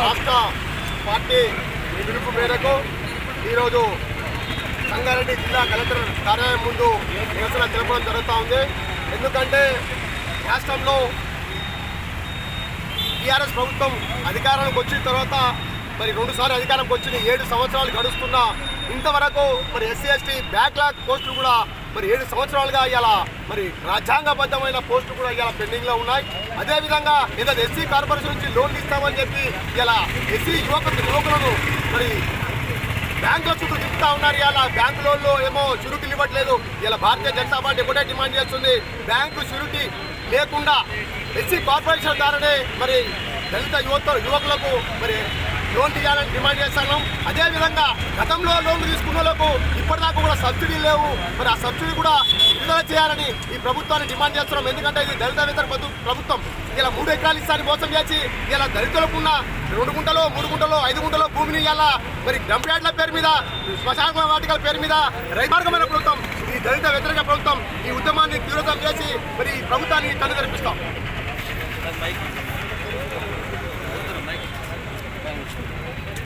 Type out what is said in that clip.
రాష్ట్ర పార్టీ పిలుపు మేరకు ఈరోజు సంగారెడ్డి జిల్లా కలెక్టర్ కార్యాలయం ముందు నిరసన తెలపడం జరుగుతూ ఉంది. ఎందుకంటే రాష్ట్రంలో టీఆర్ఎస్ ప్రభుత్వం అధికారానికి వచ్చిన తర్వాత మరి 2 సార్లు అధికారంకి వచ్చిన 7 సంవత్సరాలు గడుస్తున్నా ఇంతవరకు మరి ఎస్సీ ఎస్టీ బ్యాక్లాగ్ పోస్టులు కూడా మరి 7 సంవత్సరాలుగా ఇలా మరి రాజ్యాంగబద్ధమైన పోస్టులు కూడా ఇలా పెండింగ్లో ఉన్నాయి. అదేవిధంగా ఏదో ఎస్సీ కార్పొరేషన్ నుంచి లోన్లు ఇస్తామని చెప్పి ఇలా ఎస్సీ యువకులను మరి బ్యాంకుల చుట్టూ తిప్పుతా ఉన్నారు. ఇలా బ్యాంకు లోన్లు ఏమో షూరిటీలు ఇవ్వట్లేదు. ఇలా భారతీయ జనతా పార్టీ ఒకటే డిమాండ్ చేస్తుంది, బ్యాంకు షూరిటీ లేకుండా ఎస్సీ కార్పొరేషన్ ద్వారానే మరి దళిత యువకులకు మరి లోన్ తీయాలని డిమాండ్ చేస్తున్నాం. అదేవిధంగా గతంలో లోన్లు తీసుకున్న వాళ్ళకు ఇప్పటిదాకా కూడా సబ్సిడీ లేవు. మరి ఆ సబ్సిడీ కూడా విడుదల చేయాలని ఈ ప్రభుత్వాన్ని డిమాండ్ చేస్తున్నాం. ఎందుకంటే ఇది దళిత వ్యతిరేక ప్రభుత్వం. ఇలా 3 ఎకరాలు ఇస్తారని మోసం చేసి ఇలా దళితులకున్న 2 గుంటలు 3 గుంటలు 5 గుంటలు భూమిని ఇలా మరి డంప్యార్డ్ల పేరు మీద శ్మశాన వాటికల పేరు మీద రైతాంగమైన ప్రభుత్వం, ఈ దళిత వ్యతిరేక ప్రభుత్వం ఈ ఉద్యమాన్ని తీవ్రతం చేసి మరి ప్రభుత్వాన్ని కన్ను తెరిపిస్తాం.